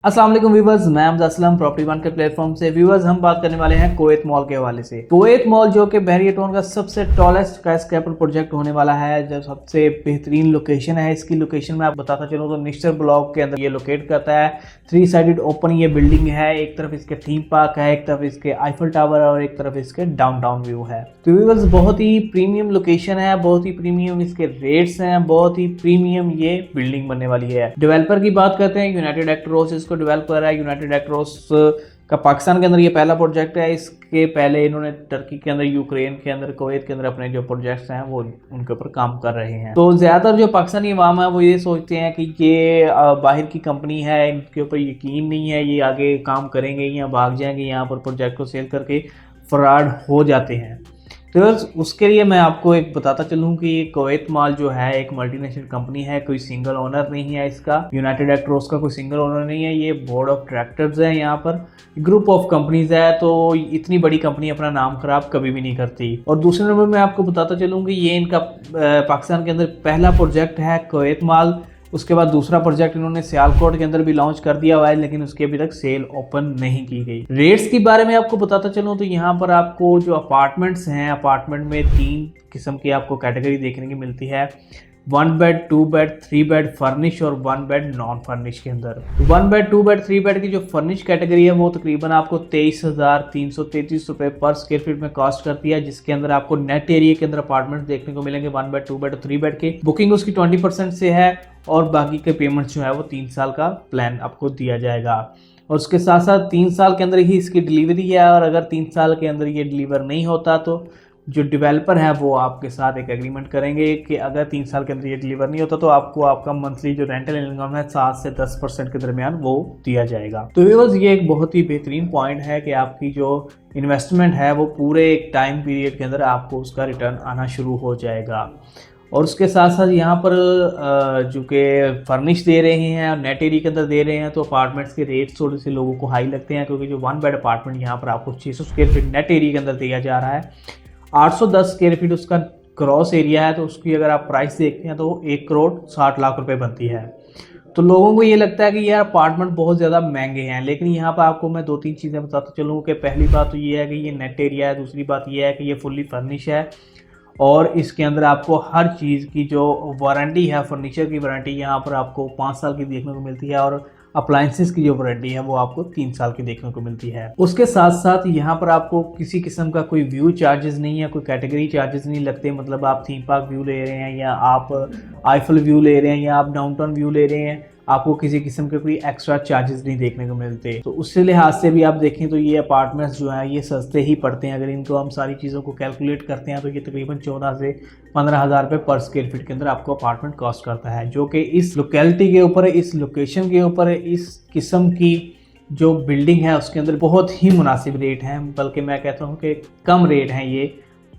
अस्सलाम वालेकुम व्यूवर्स, मैं अहमद असलम प्रॉपर्टी वन के प्लेटफॉर्म से। व्यूवर्स, हम बात करने वाले हैं कुवैत मॉल के हवाले से। कुवैत मॉल जो कि बहरिया टाउन का सबसे टॉलेस्ट स्काईस्क्रैपर प्रोजेक्ट होने वाला है, जो सबसे बेहतरीन लोकेशन है। इसकी लोकेशन में आप बताता चलूँ तो निश्चर ब्लॉक के अंदर ये लोकेट करता है। 3 साइडेड ओपन ये बिल्डिंग है। एक तरफ इसके थीम पार्क है, एक तरफ इसके आईफल टावर और एक तरफ इसके डाउनटाउन व्यू है। तो व्यूवर्स, बहुत ही प्रीमियम लोकेशन है, बहुत ही प्रीमियम इसके रेट्स हैं, बहुत ही प्रीमियम ये बिल्डिंग बनने वाली है। डेवलपर की बात करते हैं, यूनाइटेड एक्टरोस इसको डेवलप कर रहा है। यूनाइटेड एक्टरोस का पाकिस्तान के अंदर ये पहला प्रोजेक्ट है। इसके पहले इन्होंने टर्की के अंदर, यूक्रेन के अंदर, कुवैत के अंदर अपने जो प्रोजेक्ट्स हैं वो उनके ऊपर काम कर रहे हैं। तो ज़्यादातर जो पाकिस्तानी अवाम है वो ये सोचते हैं कि ये बाहर की कंपनी है, इनके ऊपर यकीन नहीं है, ये आगे काम करेंगे या भाग जाएंगे, यहाँ पर प्रोजेक्ट को सेल करके फ्रॉड हो जाते हैं। तो उसके लिए मैं आपको एक बताता चलूँ कि कुवैत मॉल जो है एक मल्टीनेशनल कंपनी है, कोई सिंगल ओनर नहीं है इसका। यूनाइटेड एक्टरोस का कोई सिंगल ओनर नहीं है, ये बोर्ड ऑफ डायरेक्टर्स है, यहाँ पर ग्रुप ऑफ कंपनीज है। तो इतनी बड़ी कंपनी अपना नाम खराब कभी भी नहीं करती। और दूसरे नंबर में आपको बताता चलूँ कि ये इनका पाकिस्तान के अंदर पहला प्रोजेक्ट है कुवैत मॉल। उसके बाद दूसरा प्रोजेक्ट इन्होंने सियालकोट के अंदर भी लॉन्च कर दिया हुआ है, लेकिन उसकी अभी तक सेल ओपन नहीं की गई। रेट्स के बारे में आपको बताता चलूँ तो यहाँ पर आपको जो अपार्टमेंट्स हैं, अपार्टमेंट में 3 किस्म की आपको कैटेगरी देखने की मिलती है। 1 बेड, 2 बेड, 3 बेड फर्निश और 1 बेड नॉन फर्निश के अंदर। 1 बेड, 2 बेड, 3 बेड की जो फर्निश कैटेगरी है वो तकरीबन आपको 23,333 रुपये पर स्क्वायर फीट में कॉस्ट करती है, जिसके अंदर आपको नेट एरिया के अंदर अपार्टमेंट देखने को मिलेंगे 1 बेड, 2 बेड और 3 बेड के। बुकिंग उसकी 20% से है और बाकी के पेमेंट जो है वो 3 साल का प्लान आपको दिया जाएगा। और उसके साथ साथ 3 साल के अंदर ही इसकी डिलीवरी है, और अगर 3 साल के अंदर ये डिलीवर नहीं होता तो जो डेवलपर है वो आपके साथ एक एग्रीमेंट करेंगे कि अगर 3 साल के अंदर ये डिलीवर नहीं होता तो आपको आपका मंथली जो रेंटल इनकम है 7 से 10% के दरमियान वो दिया जाएगा। तो व्यूअर्स, ये एक बहुत ही बेहतरीन पॉइंट है कि आपकी जो इन्वेस्टमेंट है वो पूरे एक टाइम पीरियड के अंदर आपको उसका रिटर्न आना शुरू हो जाएगा। और उसके साथ साथ यहाँ पर जो कि फर्निश दे रहे हैं और नेट एरिया के अंदर दे रहे हैं, तो अपार्टमेंट्स के रेट्स थोड़े से लोगों को हाई लगते हैं, क्योंकि जो 1 बेड अपार्टमेंट यहाँ पर आपको 600 स्क्वायर फीट नेट एरिया के अंदर दिया जा रहा है। 810 स्क्वायर फीट उसका क्रॉस एरिया है, तो उसकी अगर आप प्राइस देखते हैं तो 1,60,00,000 रुपये बनती है। तो लोगों को ये लगता है कि यार अपार्टमेंट बहुत ज़्यादा महंगे हैं, लेकिन यहाँ पर आपको मैं 2-3 चीज़ें बताता चलूँ कि पहली बात तो ये है कि ये नेट एरिया है, दूसरी बात ये है कि ये फुल्ली फर्निश है और इसके अंदर आपको हर चीज़ की जो वारंटी है, फर्नीचर की वारंटी यहाँ पर आपको 5 साल की देखने को मिलती है, और अप्लायंसेस की जो वारंटी है वो आपको 3 साल की देखने को मिलती है। उसके साथ साथ यहाँ पर आपको किसी किस्म का कोई व्यू चार्जेस नहीं है, कोई कैटेगरी चार्जेस नहीं लगते। मतलब आप थीम पार्क व्यू ले रहे हैं या आप आईफल व्यू ले रहे हैं या आप डाउनटाउन व्यू ले रहे हैं, आपको किसी किस्म के कोई एक्स्ट्रा चार्जेस नहीं देखने को मिलते। तो उससे लिहाज से भी आप देखें तो ये अपार्टमेंट्स जो हैं ये सस्ते ही पड़ते हैं। अगर इनको हम सारी चीज़ों को कैलकुलेट करते हैं तो ये तकरीबन 14 से 15,000 रुपये पर स्क्वायर फीट के अंदर आपको अपार्टमेंट कॉस्ट करता है, जो कि इस लोकेलिटी के ऊपर, इस लोकेशन के ऊपर, इस किस्म की जो बिल्डिंग है उसके अंदर बहुत ही मुनासिब रेट हैं। बल्कि मैं कहता हूँ कि कम रेट हैं ये।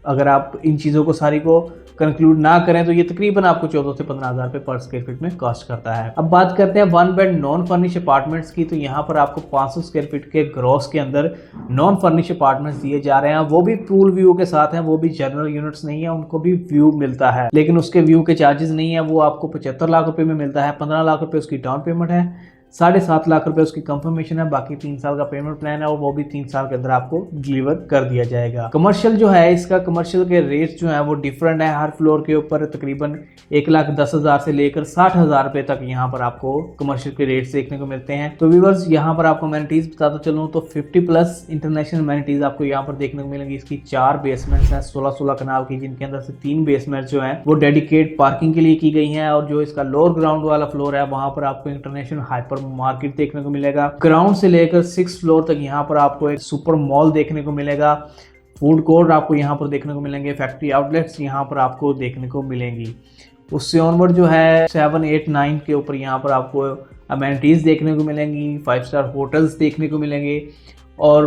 अगर आप इन चीज़ों को सारी को कंक्लूड ना करें तो ये तकरीबन आपको 14 से 15,000 रुपये पर स्क्वायर फीट में कॉस्ट करता है। अब बात करते हैं 1 बेड नॉन फर्निश अपार्टमेंट्स की। तो यहाँ पर आपको 500 स्क्वायर फीट के ग्रॉस के अंदर नॉन फर्निश अपार्टमेंट्स दिए जा रहे हैं, वो भी पूल व्यू के साथ हैं, वो भी जनरल यूनिट्स नहीं है, उनको भी व्यू मिलता है, लेकिन उसके व्यू के चार्जेस नहीं है। वो आपको 75 लाख रुपये में मिलता है, 15 लाख रुपये उसकी डाउन पेमेंट है, 7.5 लाख रुपए उसकी कंफर्मेशन है, बाकी 3 साल का पेमेंट प्लान है और वो भी 3 साल के अंदर आपको डिलीवर कर दिया जाएगा। कमर्शियल जो है, इसका कमर्शियल के रेट्स जो है वो डिफरेंट है। हर फ्लोर के ऊपर तकरीबन 1,10,000 से लेकर 60,000 रुपए तक यहाँ पर आपको कमर्शियल के रेट्स देखने को मिलते हैं। तो व्यूअर्स, यहाँ पर आपको अमेनिटीज बताता चलूँ तो 50+ इंटरनेशनल अमेनिटीज आपको यहाँ पर देखने को मिलेंगी। इसकी 4 बेसमेंट्स हैं 16-16 कनाल की, जिनके अंदर से 3 बेसमेंट जो है वो डेडिकेट पार्किंग के लिए की गई हैं, और जो इसका लोअर ग्राउंड वाला फ्लोर है वहां पर आपको इंटरनेशनल हाइपर मार्केट देखने को मिलेगा। ग्राउंड से लेकर 6th फ्लोर तक यहाँ पर आपको एक सुपर मॉल देखने को मिलेगा, फूड कोर्ट आपको यहाँ पर देखने को मिलेंगे, फैक्ट्री आउटलेट्स यहाँ पर आपको देखने को मिलेंगी। उससे ऑनवर्ड जो है 7, 8, 9 के ऊपर यहाँ पर आपको अमेनिटीज देखने को मिलेंगी, 5 स्टार होटल्स देखने को मिलेंगे, और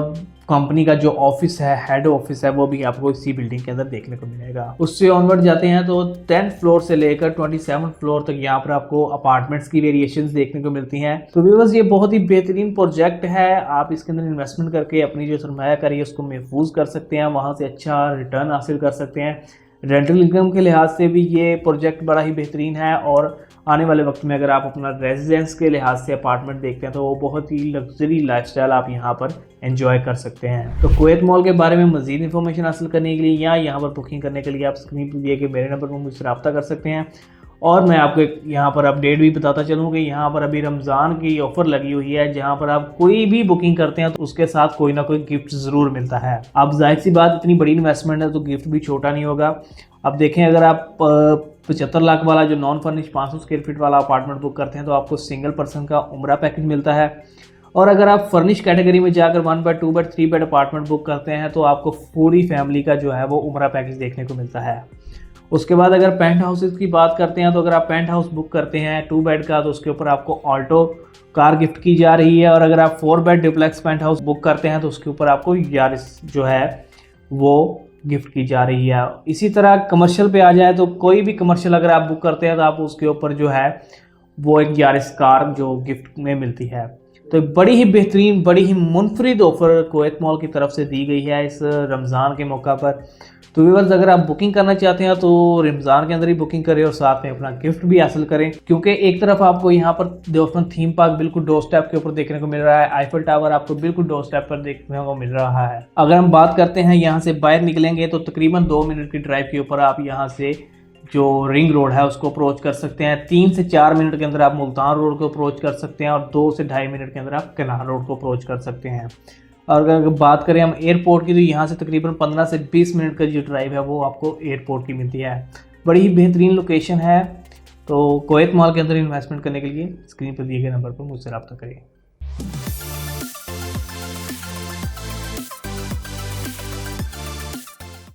कंपनी का जो ऑफिस है, हेड ऑफिस है, वो भी आपको इसी बिल्डिंग के अंदर देखने को मिलेगा। उससे ऑनवर्ड जाते हैं तो 10th फ्लोर से लेकर 27th फ्लोर तक यहाँ पर आपको अपार्टमेंट्स की वेरिएशंस देखने को मिलती हैं। तो व्यूअर्स, ये बहुत ही बेहतरीन प्रोजेक्ट है। आप इसके अंदर इन्वेस्टमेंट करके अपनी जो सरमायाकारी है उसको महफूज कर सकते हैं, वहाँ से अच्छा रिटर्न हासिल कर सकते हैं। रेंटल इनकम के लिहाज से भी ये प्रोजेक्ट बड़ा ही बेहतरीन है, और आने वाले वक्त में अगर आप अपना रेजिडेंस के लिहाज से अपार्टमेंट देखते हैं तो वो बहुत ही लग्जरी लाइफस्टाइल आप यहाँ पर एंजॉय कर सकते हैं। तो कुवैत मॉल के बारे में मजीद इन्फॉर्मेशन हासिल करने के लिए या यहाँ पर बुकिंग करने के लिए आप स्क्रीन पर दिए गए मेरे नंबर पर मुझसे रब्ता कर सकते हैं। और मैं आपको यहाँ पर अपडेट भी बताता चलूँ कि यहाँ पर अभी रमज़ान की ऑफ़र लगी हुई है, जहाँ पर आप कोई भी बुकिंग करते हैं तो उसके साथ कोई ना कोई गिफ्ट ज़रूर मिलता है। अब जाहिर सी बात, इतनी बड़ी इन्वेस्टमेंट है तो गिफ्ट भी छोटा नहीं होगा। अब देखें, अगर आप 75 लाख वाला जो नॉन फर्निश 500 स्क्वायर फीट वाला अपार्टमेंट बुक करते हैं तो आपको सिंगल पर्सन का उम्रा पैकेज मिलता है। और अगर आप फर्निश कैटेगरी में जाकर 1 bed 2 bed 3 bed apartment book करते हैं तो आपको पूरी फैमिली का जो है वो उम्रा पैकेज देखने को मिलता है। उसके बाद अगर पेंट हाउसेस की बात करते हैं तो अगर आप पेंट हाउस बुक करते हैं 2 बेड का तो उसके ऊपर आपको ऑल्टो कार गिफ्ट की जा रही है। और अगर आप 4 bed duplex penthouse book करते हैं तो उसके ऊपर आपको यारिस जो है वो गिफ्ट की जा रही है। इसी तरह कमर्शियल पे आ जाए तो कोई भी कमर्शियल अगर आप बुक करते हैं तो आप उसके ऊपर जो है वो एक यारिस कार जो गिफ्ट में मिलती है। तो बड़ी ही बेहतरीन, बड़ी ही मुनफरिद ऑफ़र कुवैत मॉल की तरफ से दी गई है इस रमज़ान के मौका पर। तो व्यूअर्स, अगर आप बुकिंग करना चाहते हैं तो रमज़ान के अंदर ही बुकिंग करें और साथ में अपना गिफ्ट भी हासिल करें, क्योंकि एक तरफ आपको यहाँ पर दोस्तों थीम पार्क बिल्कुल डोर स्टेप के ऊपर देखने को मिल रहा है, आईफल टावर आपको बिल्कुल डोर स्टेप पर देखने को मिल रहा है। अगर हम बात करते हैं यहाँ से बाहर निकलेंगे तो तकरीबन 2 मिनट की ड्राइव के ऊपर आप यहाँ से जो रिंग रोड है उसको अप्रोच कर सकते हैं। 3 से 4 मिनट के अंदर आप मुल्तान रोड को अप्रोच कर सकते हैं और 2 से 2.5 मिनट के अंदर आप कनार रोड को अप्रोच कर सकते हैं। और अगर बात करें हम एयरपोर्ट की तो यहाँ से तकरीबन 15 से 20 मिनट का जो ड्राइव है वो आपको एयरपोर्ट की मिलती है। बड़ी ही बेहतरीन लोकेशन है। तो कुवैत मॉल के अंदर इन्वेस्टमेंट करने के लिए स्क्रीन पर दिए गए नंबर पर मुझसे रब्ता करें।